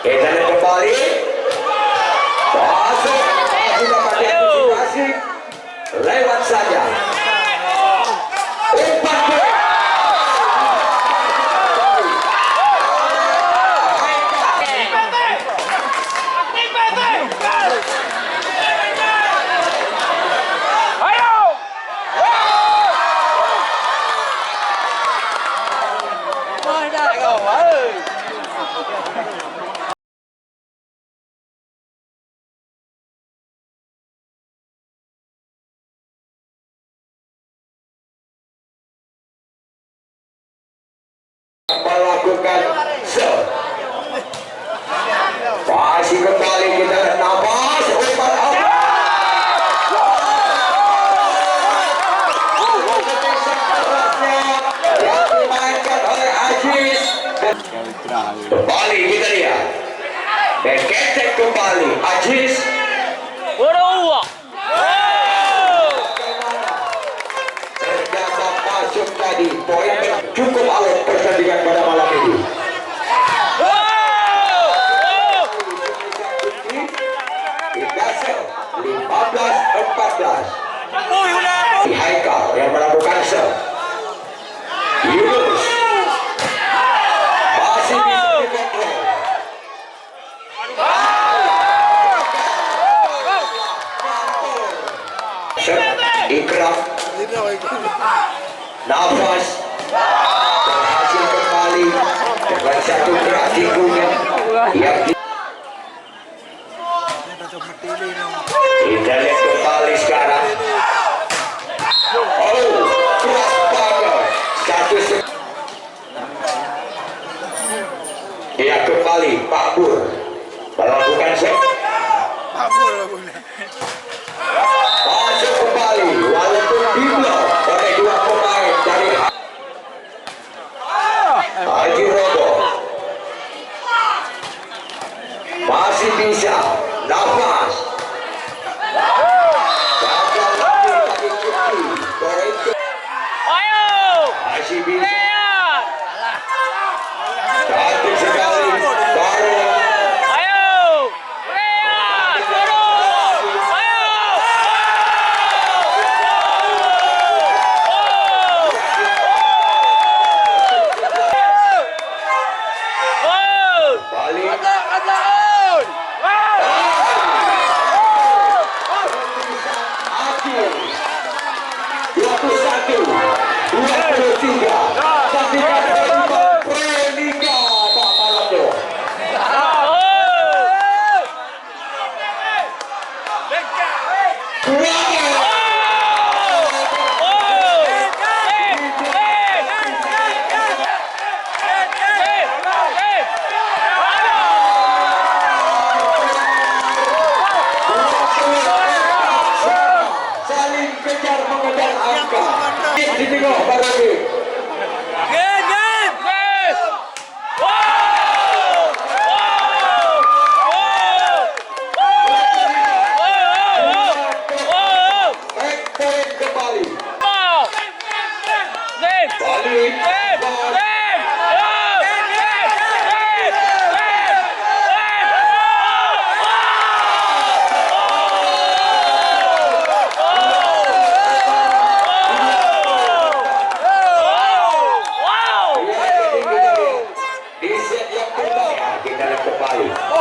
Kita lihat kembali. Masuk. Sudah pakai antisipasi. Lewat saja. Umpan bola. Melakukan serve. Masih kembali kita lihat nafas umpan yang dimainkan oleh Ajis. Kembali kita lihat dan ketek kembali Ajis. Ternyata masuk tadi poin cukup alot pertandingan pada malam ini. Gasak 15-14. Haikal yang melakukan serve. Yunus masih dikontrol. Ikram nafas berhasil kembali dengan satu gerak tinggunya yang kita lihat kembali sekarang. Oh, keras banget satu ya kembali Pak Bur melakukan set. Masuk kembali walaupun diblok oleh dua pemain dari Haji Robo. Masih bisa nafas. Masih bisa. Cantik sekali. Baru. Proliga Pak Malamnya. Saling kejar mengejar angka. Ini kok baru ini.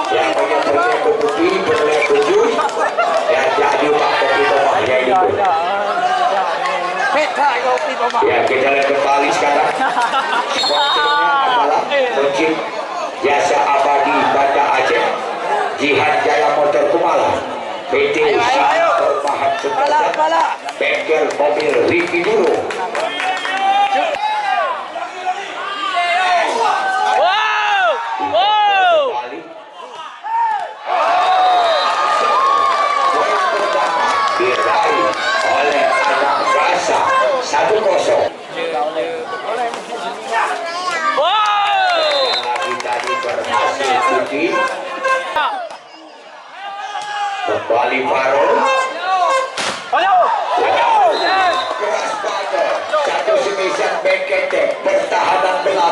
Yang punya putri berlihat tujuh yang jadi pakai itu mahnya itu. Ya kita lihat kembali sekarang. Sponsornya adalah Masjid Jasa Abadi Banda Aceh, Jihad Jaya Motor Kumala, PT Singkil Terbahan Sentosa, bengkel mobil Riki Dulu. Diraih oleh anak gasak 1-0. Lagi tadi berhasil putri. Kembali Farol. Keras banget. Satu semisal back attack pertahanan belakang.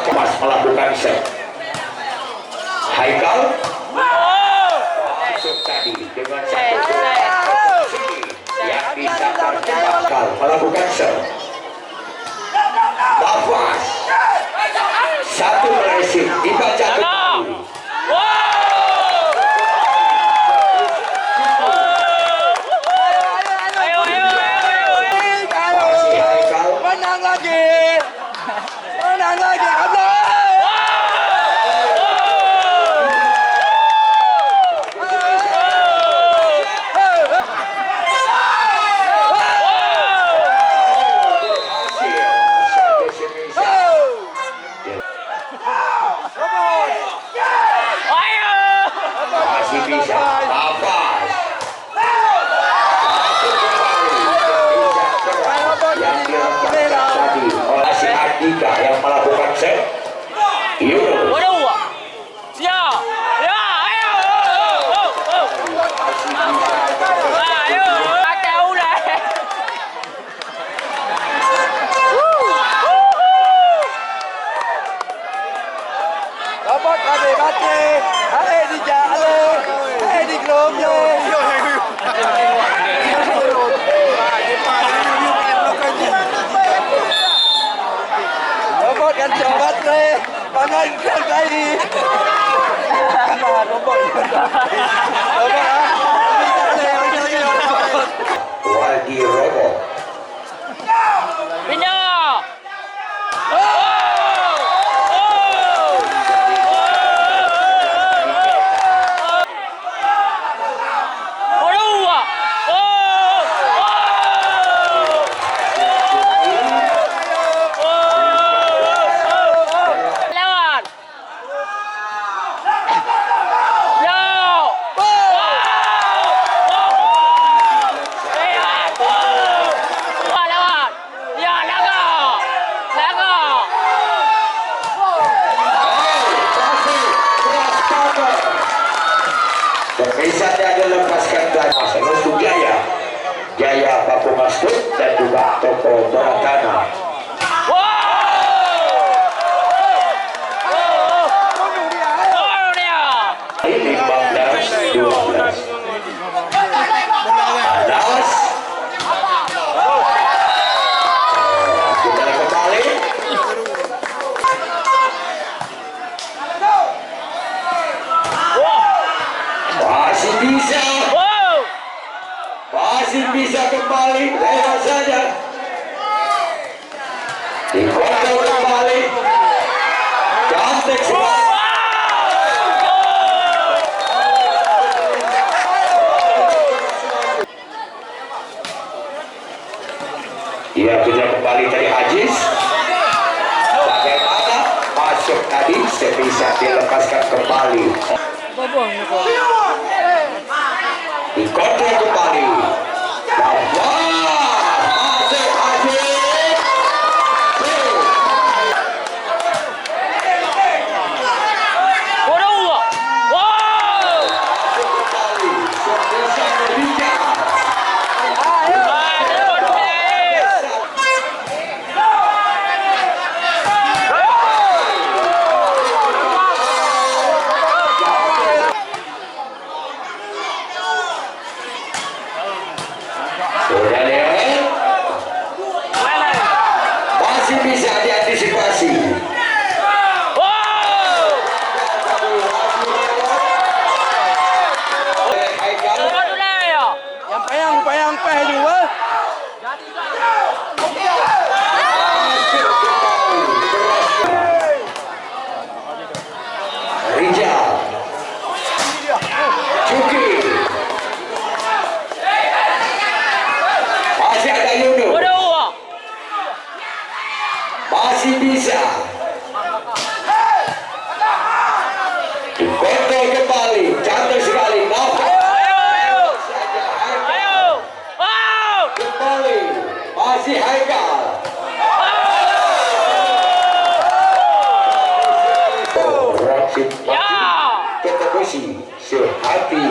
Waldi Robo. Pemisahnya dilepaskan dari Masalah Jaya, Jaya Bapu Masjid dan juga Toko Baratana. Ini 15-12. Panas. Kita kembali. Masih bisa kembali, lewat saja. Dikontrol kembali. Cantik sekali. Ia punya kembali dari Aziz. Bagaimana masuk tadi, bisa dilepaskan kembali. Dikontrol kembali. Masuk Aziz. Masih bisa diantisipasi. Yang payang juga. Rijal Cuki. Masih ada Yudo. Masih bisa. Dikontrol kembali. Cantik sekali. Kembali. Masih Haikal. Raksit kita besi sehati.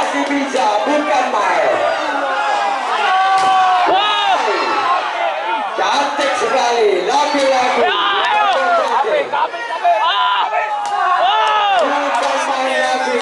masih bisa, bukan main. Cantik sekali, lagi-lagi. Bukan main lagi.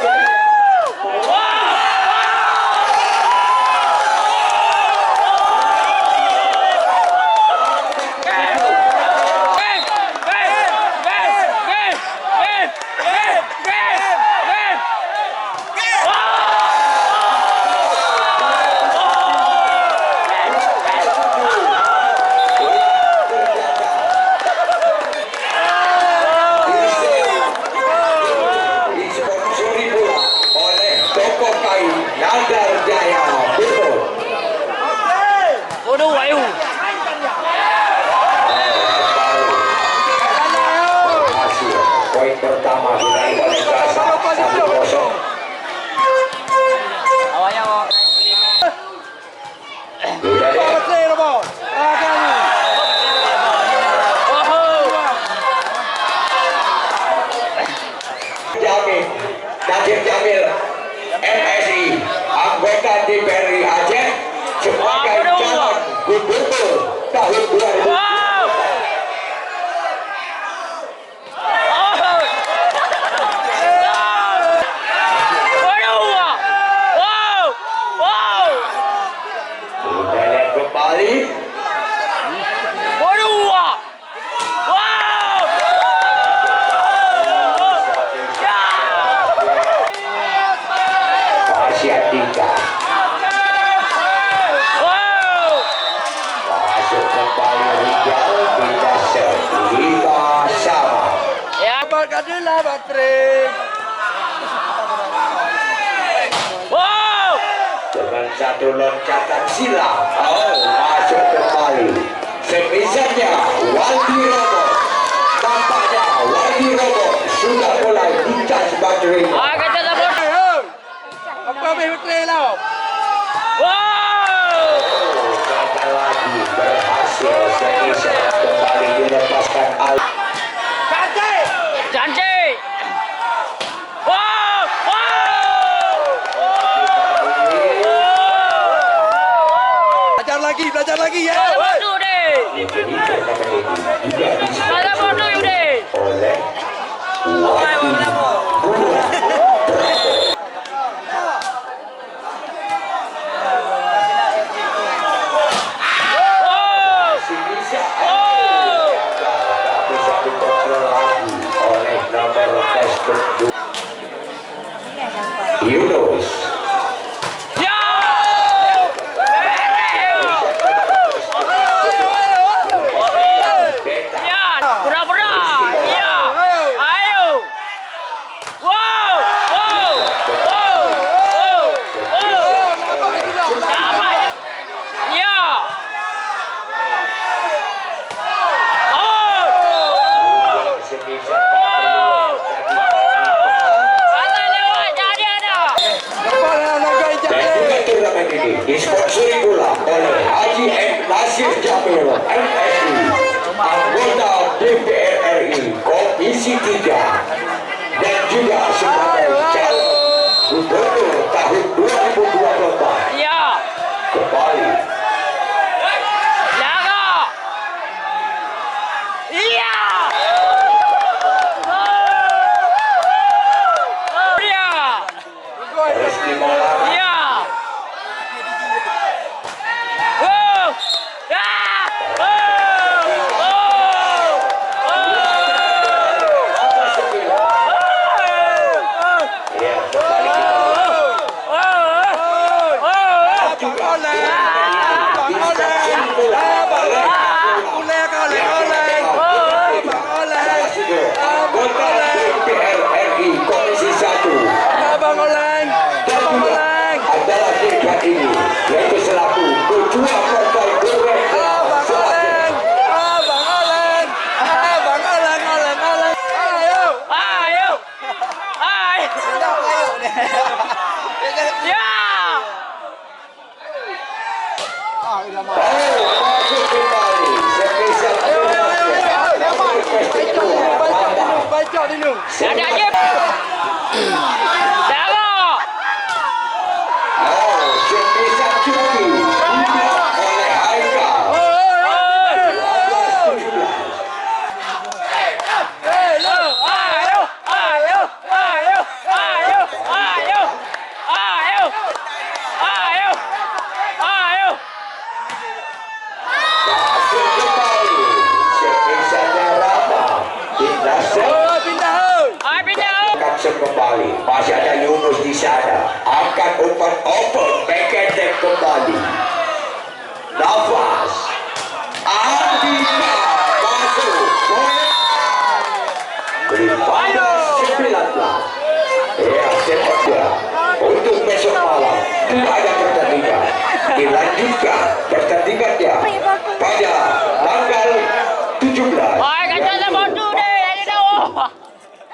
Poin pertama diraih oleh gasak 1-0. Nadir Jamil MSI anggota DPRI Aceh sebagai calon gubernur tahun 2000. Masuk kembali Rijal, kita selima sama. Ya, berkadilah putri. Dengan satu loncatan silang, masuk kembali. Semisalnya Waldi Robot, tampaknya Waldi Robot sudah mulai dicas baterainya. Apa putri lah? Gagal lagi, berhasil semisal kembali dilepaskan al. Cantik. Belajar lagi ya. Bodoh deh. Jadi turnamen ini juga Mana bodoh you deh. oleh Waldi Robot. Yunus Pura-pura. Iya. Ayo. Wow. Iya. turnamen ini disponsori pula oleh Haji M. Nasir Jamil MSI, anggota DPR RI Komisi 3, dan juga sebagai calon gubernur tahun 2024. Iya. Kembali Jaga. Iya. Reski Maulana. Iya. Ya, kembali anggota DPR RI Komisi 1 adalah dekat ini, yaitu selaku ketua partai Gerindra Selatan. Masuk kembali spesial Ada je. Jaga. masih ada Yunus di sana. Akan open back attack kembali. Nafas. Andika masuk. Beri pada 19. Ya, sepak bola untuk besok malam tidak ada pertandingan. Dilanjutkan pertandingannya pada tanggal 17. Oi, kacau dah botu deh. Ada dah.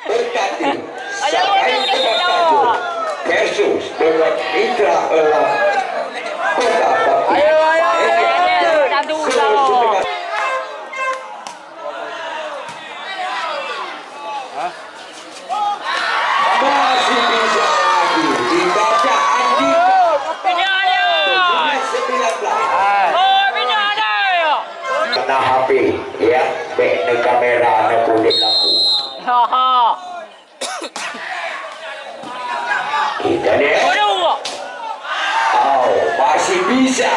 Bertanding Ayo, botu deh. versus dengan mitra elang kota Baki. Ayo, ayo, ayo. Satu dah. Masih bisa lagi dibaca Andi Bina ada. 19. Oh, bina ada. Kena HP ya, baik ne kamera ne kulit lampu. Haha. Kita ni Bodoh. masih bisa.